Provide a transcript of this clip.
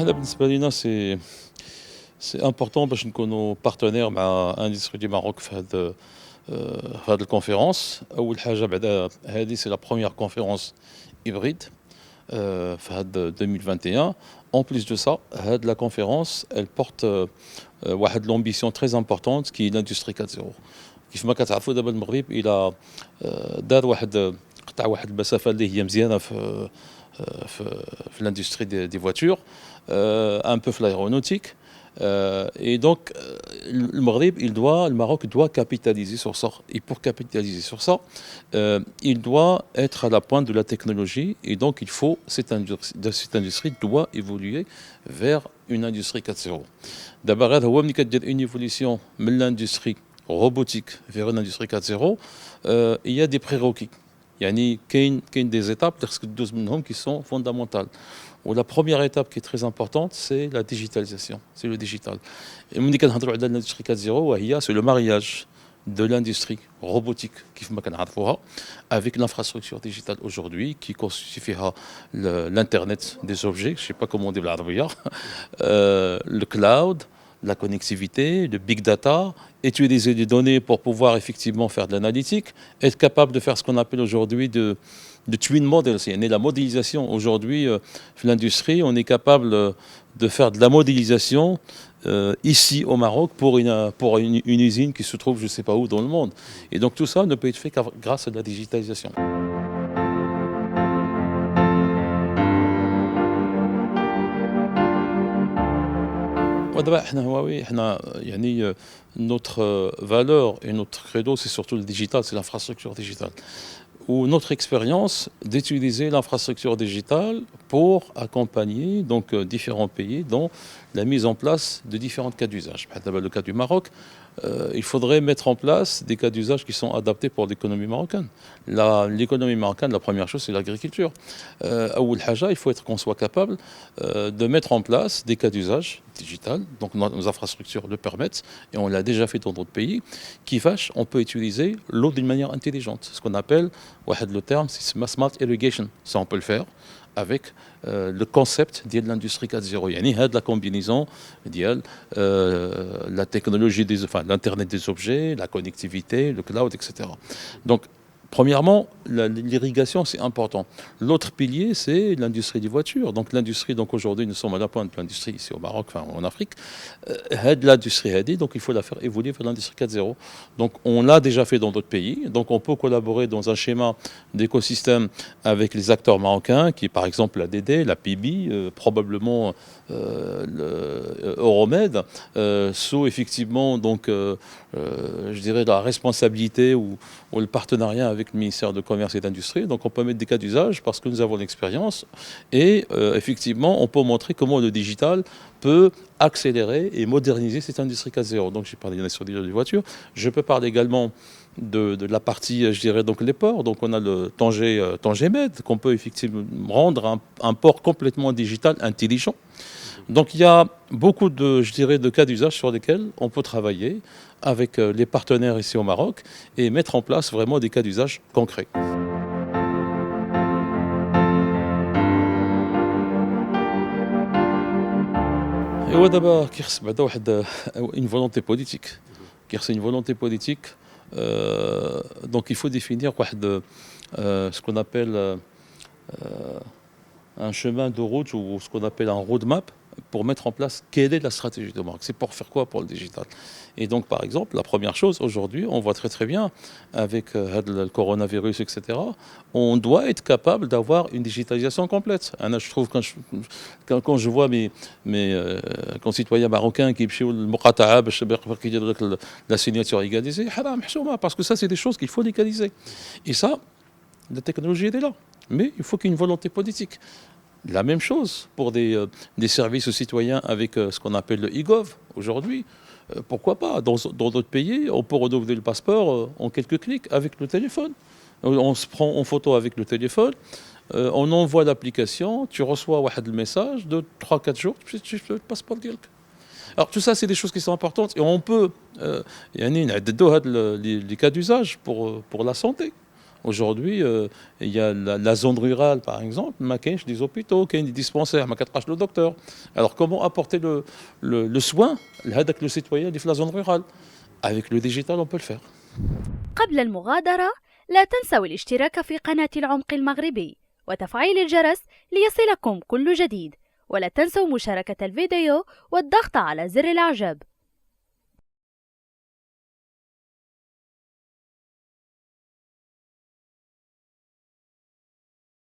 حنا بالنسبة لينا سي امبورطون باش نكونوا بارتنير مع اندستري دي ماروك في هاد الكونفيرونس. أول حاجة بعدا هادي سي لا بروميير كونفيرونس hybride في هاد 2021. En plus de ça, la conférence, elle porte l'ambition très importante qui est l'industrie 4.0. كيف ما كتعرفوا دابا المغرب الى دار قطع واحد المسافه اللي هي مزيانه في l'industrie des voitures, un peu في l'aéronautique. Et donc, le Maroc doit capitaliser sur ça. Et pour capitaliser sur ça, il doit être à la pointe de la technologie. Et donc, cette industrie doit évoluer vers une industrie 4.0. D'abord, une évolution de l'industrie robotique vers une industrie 4.0. Il y a des prérequis. Il y a des étapes qui sont fondamentales. La première étape qui est très importante, c'est la digitalisation, c'est le digital. Et l'industrie 4.0, c'est le mariage de l'industrie robotique avec l'infrastructure digitale aujourd'hui qui constitue l'Internet des objets, je ne sais pas comment on dit le cloud, la connectivité, le big data, utiliser des données pour pouvoir effectivement faire de l'analytique, être capable de faire ce qu'on appelle aujourd'hui de twin models. La modélisation aujourd'hui, l'industrie, on est capable de faire de la modélisation ici au Maroc pour une usine qui se trouve je ne sais pas où dans le monde. Et donc tout ça ne peut être fait que grâce à la digitalisation. ودابا حنا هواوي حنا notre valeur et notre credo c'est surtout le digital, c'est l'infrastructure digitale. Ou notre expérience d'utiliser l'infrastructure digitale pour accompagner donc différents pays dans la mise en place de différents cas d'usage. Dans le cas du Maroc, il faudrait mettre en place des cas d'usage qui sont adaptés pour l'économie marocaine. L'économie marocaine, la première chose, c'est l'agriculture. Il faut être qu'on soit capable de mettre en place des cas d'usage digital, donc nos infrastructures le permettent, et on l'a déjà fait dans d'autres pays, on peut utiliser l'eau d'une manière intelligente. Ce qu'on appelle, le terme, c'est smart irrigation. Ça, on peut le faire avec le concept de l'industrie 4.0. Il y a la combinaison de la technologie, l'Internet des objets, la connectivité, le cloud, etc. Donc, premièrement, l'irrigation, c'est important. L'autre pilier, c'est l'industrie des voitures. Donc l'industrie, aujourd'hui, nous sommes à la pointe de l'industrie ici au Maroc, en Afrique. L'industrie, donc il faut la faire évoluer vers l'industrie 4.0. Donc on l'a déjà fait dans d'autres pays. Donc on peut collaborer dans un schéma d'écosystème avec les acteurs marocains, qui est par exemple la DD, la PIBI, probablement Euromed, sous effectivement je dirais la responsabilité ou le partenariat avec le ministère de Commerce et d'Industrie. Donc on peut mettre des cas d'usage parce que nous avons l'expérience et effectivement on peut montrer comment le digital peut accélérer et moderniser cette industrie 4.0. Donc j'ai parlé de l'industrie des voitures, je peux parler également de la partie, je dirais, donc les ports. Donc on a le Tanger Med, qu'on peut effectivement rendre un port complètement digital, intelligent. Donc il y a beaucoup de cas d'usage sur lesquels on peut travailler avec les partenaires ici au Maroc et mettre en place vraiment des cas d'usage concrets. Et d'abord, une volonté politique. Une volonté politique. Donc il faut définir ce qu'on appelle un chemin de route ou ce qu'on appelle un roadmap pour mettre en place quelle est la stratégie de Maroc. C'est pour faire quoi pour le digital. Et donc par exemple, la première chose aujourd'hui, on voit très très bien avec le coronavirus, etc., on doit être capable d'avoir une digitalisation complète. Je trouve quand je vois mes concitoyens marocains qui la signature égalisée, parce que ça c'est des choses qu'il faut légaliser. Et ça, la technologie est là. Mais il faut qu'il y ait une volonté politique. La même chose pour des services aux citoyens avec ce qu'on appelle le e-gov aujourd'hui. Pourquoi pas? Dans d'autres pays, on peut renouveler le passeport en quelques clics avec le téléphone. On se prend en photo avec le téléphone, on envoie l'application, tu reçois le message de 3-4 jours, tu fais le passeport direct. Alors tout ça, c'est des choses qui sont importantes et on peut les cas d'usage pour la santé. Aujourd'hui, il y a la zone rurale, par exemple, ما كاينش des hôpitaux, كاين des dispensaires, ما كتلقاش le docteur. Alors comment apporter le soin لهذاك le citoyen اللي في la zone rurale? Avec le digital, on peut le faire. قبل المغادرة لا تنسوا الاشتراك في قناة العمق المغربي وتفعيل الجرس ليصلكم كل جديد، ولا تنسوا مشاركة الفيديو والضغط على زر الإعجاب.